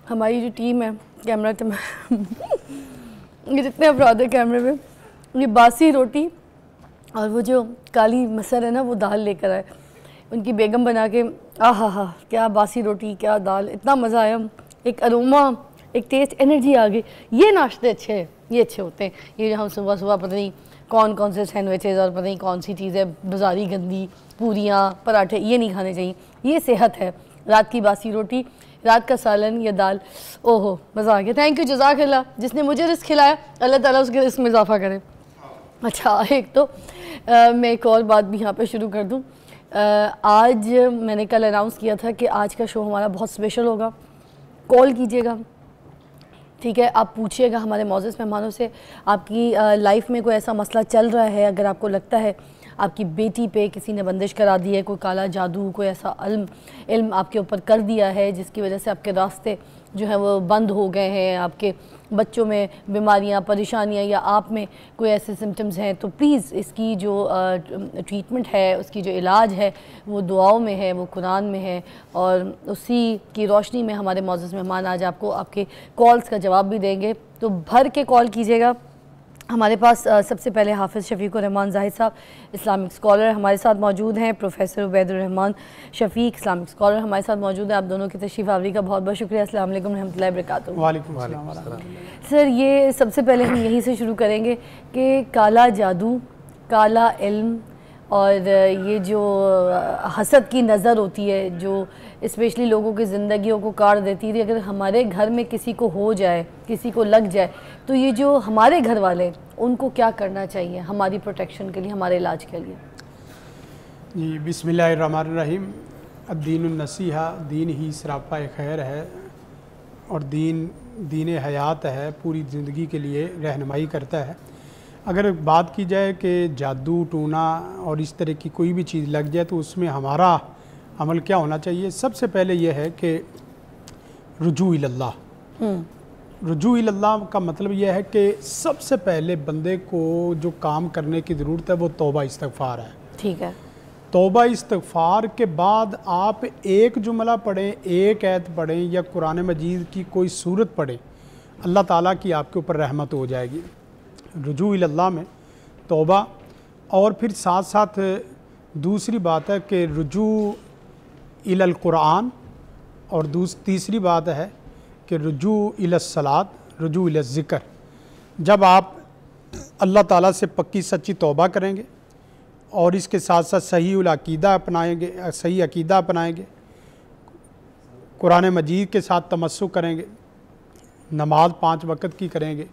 हमारी जो टीम है कैमरा ये जितने अफराद है कैमरे में, ये बासी रोटी और वो जो काली मसर है ना वो दाल लेकर आए, उनकी बेगम बना के। हा क्या बासी रोटी, क्या दाल, इतना मज़ा आया, एक अरोमा, एक टेस्ट, एनर्जी आ गई। ये नाश्ते अच्छे हैं, ये अच्छे होते हैं। ये हम सुबह सुबह पता नहीं कौन कौन से सैंडविचेज़ और पता नहीं कौन सी चीज़ें बाजारी गंदी पूरियाँ पराठे ये नहीं खाने चाहिए। ये सेहत है। रात की बासी रोटी, रात का सालन या दाल, ओहो मज़ा आ गया। थैंक यू, जज़ाकल्लाह। जिसने मुझे रिस्क खिलाया अल्लाह ताला उसके रिस्क में इजाफ़ा करे। अच्छा, एक तो मैं एक और बात भी यहाँ पे शुरू कर दूँ। आज मैंने कल अनाउंस किया था कि आज का शो हमारा बहुत स्पेशल होगा। कॉल कीजिएगा, ठीक है, आप पूछिएगा हमारे मौजूद मेहमानों से, आपकी लाइफ में कोई ऐसा मसला चल रहा है, अगर आपको लगता है आपकी बेटी पे किसी ने बंदिश करा दी है, कोई काला जादू, कोई ऐसा इल्म आपके ऊपर कर दिया है जिसकी वजह से आपके रास्ते जो है वो बंद हो गए हैं, आपके बच्चों में बीमारियां, परेशानियां या आप में कोई ऐसे सिम्टम्स हैं, तो प्लीज़ इसकी जो ट्रीटमेंट है, उसकी जो इलाज है वो दुआओं में है, वो कुरान में है। और उसी की रोशनी में हमारे मौजूद मेहमान आज आपको आपके कॉल्स का जवाब भी देंगे। तो भर के कॉल कीजिएगा। हमारे पास सबसे पहले हाफिज़ शफ़ीक़ुर रहमान ज़ाहिद साहब, इस्लामिक स्कॉलर हमारे साथ मौजूद हैं। Professor Ubaidur Rahman Shafiq, Islamic scholar हमारे साथ मौजूद हैं। आप दोनों की तशरीफ़ आवरी का बहुत बहुत शुक्रिया। अस्सलाम वालेकुम रहमतुल्लाहि व बरकातुहू। वालेकुम अस्सलाम। सर, ये सबसे पहले हम यहीं से शुरू करेंगे कि काला जादू, काला इल्म और ये जो हसद की नज़र होती है जो स्पेशली लोगों की ज़िंदगियों को काट देती थी, अगर हमारे घर में किसी को हो जाए, किसी को लग जाए, तो ये जो हमारे घर वाले उनको क्या करना चाहिए हमारी प्रोटेक्शन के लिए, हमारे इलाज के लिए? जी, बिस्मिल्लाहिर्रहमानिर्रहीम। अद्दीनुन नसीहा, दीन ही सरापा खैर है और दीन हयात है, पूरी ज़िंदगी के लिए रहनुमाई करता है। अगर बात की जाए कि जादू टूना और इस तरह की कोई भी चीज़ लग जाए तो उसमें हमारा अमल क्या होना चाहिए? सबसे पहले यह है कि रुजू इल्लाह। रुजू इल्लाह का मतलब यह है कि सबसे पहले बंदे को जो काम करने की ज़रूरत है वो तौबा इस्तग़फ़ार है। ठीक है। तौबा इस्तग़फ़ार के बाद आप एक जुमला पढ़ें, एक आयत पढ़ें या कुरान मजीद की कोई सूरत पढ़ें, अल्लाह ताला की आपके ऊपर रहमत हो जाएगी। रुजू इल्लाह में तौबा, और फिर साथ साथ दूसरी बात है कि रुजू इलल कुरान, और तीसरी बात है कि रुजू इलस सलात, रुजू इलस ज़िक्र। जब आप अल्लाह ताला से पक्की सच्ची तौबा करेंगे और इसके साथ साथ सही उल अकीदा अपनाएंगे, सही अकीदा अपनाएंगे, कुरान मजीद के साथ तमस्सुक करेंगे, नमाज 5 वक़्त की करेंगे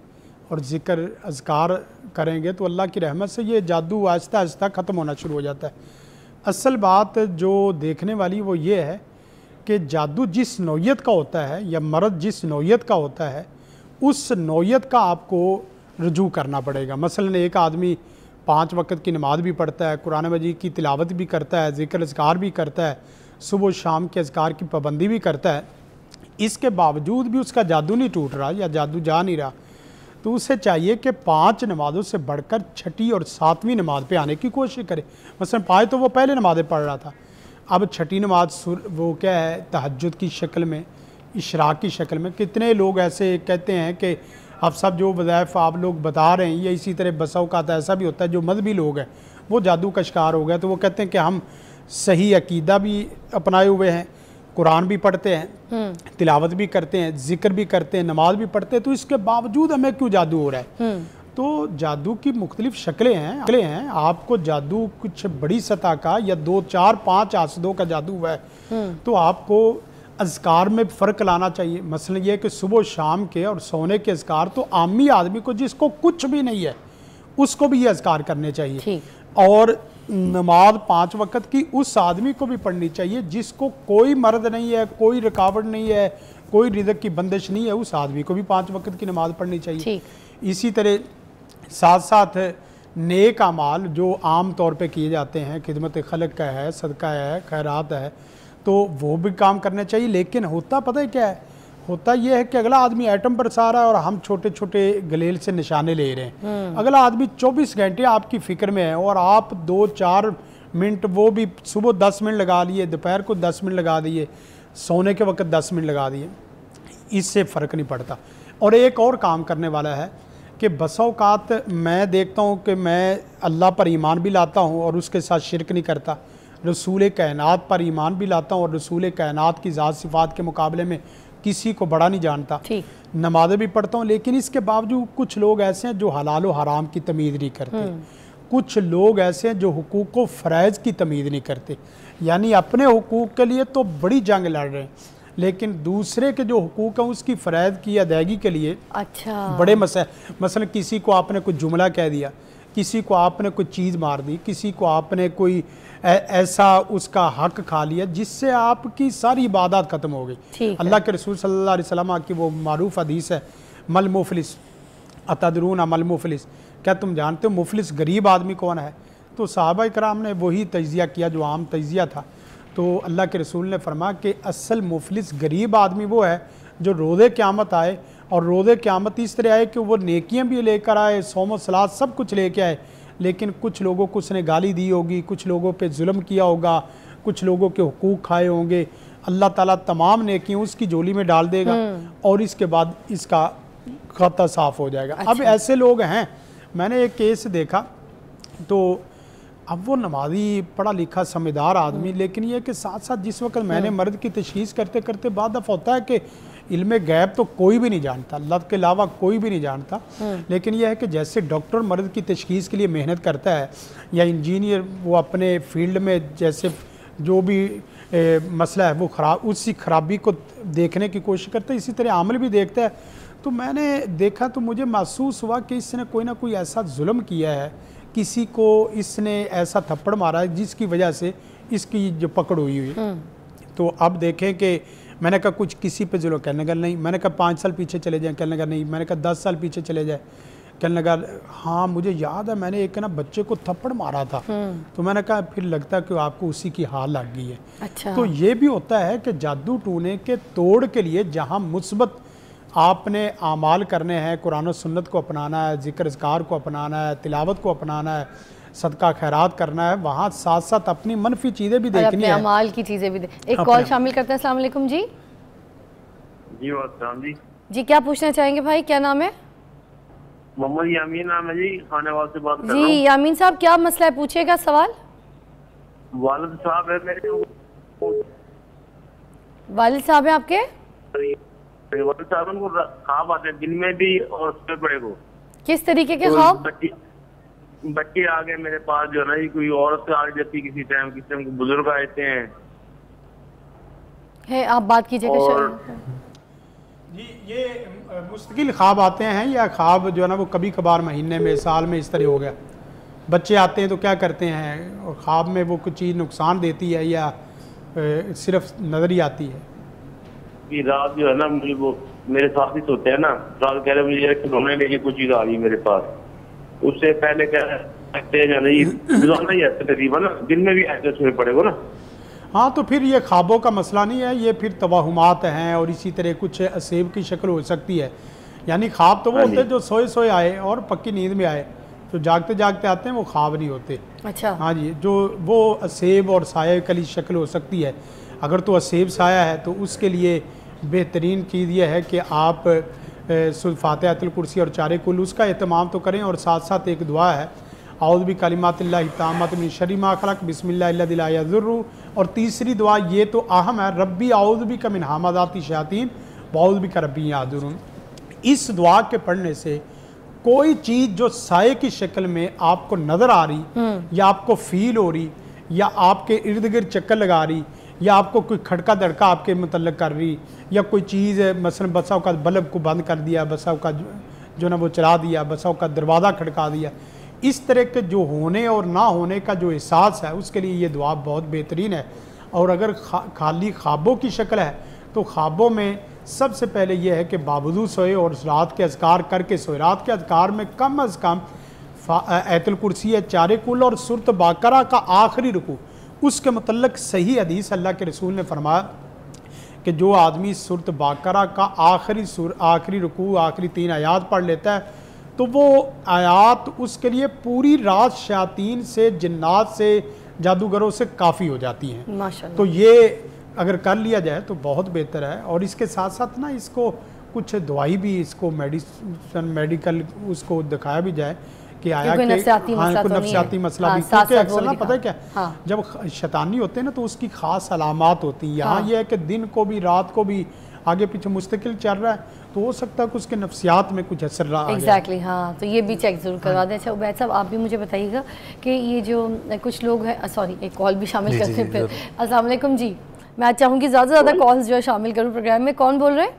और ज़िक्र अज़कार करेंगे, तो अल्लाह की रहमत से ये जादू आहिस्ता आहिस्ता ख़त्म होना शुरू हो जाता है। असल बात जो देखने वाली वो ये है कि जादू जिस नौयत का होता है या मर्द जिस नौयत का होता है, उस नौयत का आपको रुजू करना पड़ेगा। मसलन एक आदमी 5 वक़्त की नमाज भी पढ़ता है, कुरान मजीद की तिलावत भी करता है, ज़िक्र अज़कार भी करता है, सुबह शाम के अज़कार की पाबंदी भी करता है, इसके बावजूद भी उसका जादू नहीं टूट रहा या जादू जा नहीं रहा, तो उसे चाहिए कि 5 नमाज़ों से बढ़कर 6ठी और 7वीं नमाज पे आने की कोशिश करे। मसलन 5 तो वो पहले नमाज़ें पढ़ रहा था, अब 6ठी नमाज वो क्या है, तहज्जुद की शक्ल में, इशराक की शक्ल में। कितने लोग ऐसे कहते हैं कि आप सब जो वज़ाइफ आप लोग बता रहे हैं, या इसी तरह बसाओ का ऐसा भी होता है जो मजहबी लोग हैं वो जादू का शिकार हो गए, तो वो कहते हैं कि हम सही अकीदा भी अपनाए हुए हैं, कुरान भी पढ़ते हैं, तिलावत भी करते हैं, ज़िक्र भी करते हैं, नमाज भी पढ़ते हैं, तो इसके बावजूद हमें क्यों जादू हो रहा है? तो जादू की मुख्तलिफ शक्लें हैं। आपको जादू कुछ बड़ी सतह का या 2, 4, 5 आसदों का जादू हुआ है तो आपको अज़कार में फ़र्क लाना चाहिए। मसलन ये कि सुबह शाम के और सोने के अज़कार तो आमी आदमी को जिसको कुछ भी नहीं है उसको भी ये अज़कार करने चाहिए, और नमाज 5 वक़्त की उस आदमी को भी पढ़नी चाहिए जिसको कोई मर्द नहीं है, कोई रुकावट नहीं है, कोई रिज़्क़ की बंदिश नहीं है, उस आदमी को भी 5 वक़्त की नमाज पढ़नी चाहिए। इसी तरह साथ साथ नेक अमाल जो आम तौर पे किए जाते हैं, खिदमत खलक का है, सदका है, खैरात है, तो वो भी काम करने चाहिए। लेकिन होता पता है क्या है, होता यह है कि अगला आदमी एटम बरसा रहा है और हम छोटे छोटे गलेल से निशाने ले रहे हैं। अगला आदमी 24 घंटे आपकी फ़िक्र में है और आप 2-4 मिनट, वो भी सुबह 10 मिनट लगा लिए, दोपहर को 10 मिनट लगा दिए, सोने के वक्त 10 मिनट लगा दिए। इससे फ़र्क नहीं पड़ता। और एक और काम करने वाला है कि बसा औकात मैं देखता हूँ कि मैं अल्लाह पर ईमान भी लाता हूँ और उसके साथ शिरक नहीं करता, रसूल कायनात पर ईमान भी लाता हूँ और रसूल कायनात की ज़ात सिफ़ात के मुकाबले में किसी को बड़ा नहीं जानता, नमाज़ें भी पढ़ता हूँ, लेकिन इसके बावजूद कुछ लोग ऐसे हैं जो हलाल व हराम की तमीज़ नहीं करते, कुछ लोग ऐसे हैं जो हुकूक व फ़राइज़ की तमीज़ नहीं करते, यानी अपने हुकूक के लिए तो बड़ी जंग लड़ रहे हैं, लेकिन दूसरे के जो हुकूक हैं उसकी फ़राइज़ की अदायगी के लिए बड़े मसलन किसी को आपने कुछ जुमला कह दिया, किसी को आपने कोई चीज़ मार दी, किसी को आपने कोई ऐसा उसका हक खा लिया जिससे आपकी सारी इबादत ख़त्म हो गई। अल्लाह के रसूल सल्लल्लाहु अलैहि वसल्लम की वो मारूफ हदीस है, मल मुफलिस अतदरून मल मुफलिस, क्या तुम जानते हो मुफलिस गरीब आदमी कौन है? तो सहाबा इकराम ने वही तजिया किया जो आम तजिया था। तो अल्लाह के रसूल ने फरमा कि असल मुफलिस गरीब आदमी वो है जो रोज़े क़यामत आए, और रोज़े क़यामत इस तरह आए कि वो नेकियां भी लेकर आए, सौम सलात सब कुछ लेके आए, लेकिन कुछ लोगों को उसने गाली दी होगी, कुछ लोगों पे जुल्म किया होगा, कुछ लोगों के हुकूक खाए होंगे, अल्लाह ताला तमाम नेकियां उसकी झोली में डाल देगा और इसके बाद इसका खाता साफ़ हो जाएगा। अब ऐसे लोग हैं, मैंने एक केस देखा, तो अब वो नमाजी पढ़ा लिखा समझदार आदमी, लेकिन ये कि साथ साथ जिस वक्त मैंने मर्द की तशखीस करते करते बाद दफ़ा होता है कि इल्मे गैब तो कोई भी नहीं जानता, अल्लाह के अलावा कोई भी नहीं जानता, लेकिन यह है कि जैसे डॉक्टर मर्द की तशखीस के लिए मेहनत करता है या इंजीनियर वो अपने फील्ड में जैसे जो भी मसला है वो उसी खराबी को देखने की कोशिश करता है, इसी तरह आमल भी देखता है। तो मैंने देखा तो मुझे महसूस हुआ कि इसने कोई ना कोई ऐसा जुल्म किया है, किसी को इसने ऐसा थप्पड़ मारा है जिसकी वजह से इसकी जो पकड़ हुई है। तो अब देखें कि मैंने कहा कुछ किसी पे जुल्म, कहने लगा नहीं, मैंने कहा 5 साल पीछे चले जाएं, कहने लगा नहीं, मैंने कहा 10 साल पीछे चले जाए, कहने लगा हाँ मुझे याद है मैंने एक ना बच्चे को थप्पड़ मारा था। तो मैंने कहा फिर लगता है कि आपको उसी की हाल लग गई है। तो ये भी होता है कि जादू टूने के तोड़ के लिए जहाँ मुस्बत आपने आमाल करने हैं, कुरान और सुन्नत को अपनाना है, ज़िक्र अज़कार को अपनाना है, तिलावत को अपनाना है, सदका खैरात करना है, वहाँ साथ साथ अपनी मनफी चीज़ें भी देखनी है, अमाल की चीज़ें भी एक कॉल शामिल करते हैं। अस्सलाम वालेकुम जी। जी जी क्या पूछना चाहेंगे भाई, क्या नाम है? मोहम्मद यामीन नाम है जी, खानेवाल से बात कर रहा हूं। जी यामीन साहब क्या मसला है, पूछिएगा सवाल। वालिद साहब है मेरे, वालिद साहब है आपके? वालिद साहब उनको ख्वाब आते हैं दिन में भी और सुबह बड़े को। किस तरीके के ख्वाब? बच्चे आ गए मेरे पास जो है ना, कोई औरत आ जाती किसी टाइम बुजुर्ग आते हैं। है आप बात कीजिएगा। जी ये मुस्तकिल ख्वाब आते हैं या ख्वाब जो है ना वो कभी कभार महीने में साल में इस तरह हो गया, बच्चे आते हैं तो क्या करते हैं, और ख्वाब में वो कुछ चीज़ नुकसान देती है या सिर्फ नज़र ही आती है? कि रात जो है ना मुझे वो मेरे साथ ही सोते हैं ना, रात कह रहे मुझे खिलौने लेके कुछ चीज़ आ गई मेरे पास, उससे पहले कह रहे जो है तकरीबन ना दिन में भी ऐसे सोए पड़ेगा ना। हाँ तो फिर ये ख्वाबों का मसला नहीं है, ये फिर तवाहुमात हैं और इसी तरह कुछ असेब की शक्ल हो सकती है। यानी ख्वाब तो वो होते हैं जो सोए सोए आए और पक्की नींद में आए, तो जागते जागते आते हैं वो ख्वाब नहीं होते। अच्छा हाँ जी, जो वो असेब और साया कली शक्ल हो सकती है। अगर तो असेब साया है तो उसके लिए बेहतरीन चीज़ यह है कि आप फातिहातुल कुर्सी और चारे कुल उसका एहतमाम तो करें, और साथ साथ एक दुआ है औज़ु बि कलिमातिल्लाहि ताम्माति मिन शर्रि मा खलक़ बिस्मिल्लाहिल्लज़ी ला यज़ुर्रु, और तीसरी दुआ ये तो अहम है, रब्बी औज़ु बिका मिन हमाज़ाति शयातीन व औज़ु बिका रब्बी याहज़ुरून। इस दुआ के पढ़ने से कोई चीज़ जो साये की शक्ल में आपको नज़र आ रही या आपको फील हो रही या आपके इर्द गिर्द चक्कर लगा रही या आपको कोई खड़का दड़का आपके मतलब कर रही, या कोई चीज़ मसलन बसाओं का बल्ब को बंद कर दिया, बसाओं का जो ना वो चला दिया, बसाओं का दरवाज़ा खड़का दिया, इस तरह के जो होने और ना होने का जो एहसास है उसके लिए ये दुआ बहुत बेहतरीन है। और अगर खाली ख्वाबों की शक्ल है तो ख्वाबों में सबसे पहले ये है कि बावजूद सोए और रात के अज़कार करके सोए। रात के अज़कार में कम अज़ कम आयतुल कुर्सी है, चारे कुल और सूरत बाकरा का आखिरी रुकू, उसके मतलब सही हदीस अल्लाह के रसूल ने फरमाया कि जो आदमी सूरत बाकरा का आखिरी रुकू आखिरी 3 आयात पढ़ लेता है तो वो आयात उसके लिए पूरी रात शयातीन से, जिन्नात से, जादूगरों से काफ़ी हो जाती हैं। माशाअल्लाह। तो ये अगर कर लिया जाए तो बहुत बेहतर है। और इसके साथ साथ ना इसको कुछ दवाई भी, इसको मेडिसिन मेडिकल उसको दिखाया भी जाए कि आया कि कोई नफ्सियाती मसला भी, क्योंकि अक्सर ना पता है क्या, जब शैतानी होते हैं ना तो उसकी ख़ास अलामात होती हैं। यहाँ ये है कि दिन को भी रात को भी आगे पीछे मुस्तकिल चल रहा है, तो हो सकता है कि उसके नफ्सियात में कुछ असर रहा। एग्जैक्टली हाँ, तो ये भी चेक ज़रूर करवा दें। अच्छा उबैद साहब, आप भी मुझे बताइएगा कि ये जो कुछ लोग हैं, सॉरी एक कॉल भी शामिल करते हैं फिर। अस्सलाम वालेकुम जी, मैं चाहूँगी ज़्यादा से ज़्यादा कॉल्स जो है शामिल करूँ प्रोग्राम में। कौन बोल रहे हैं?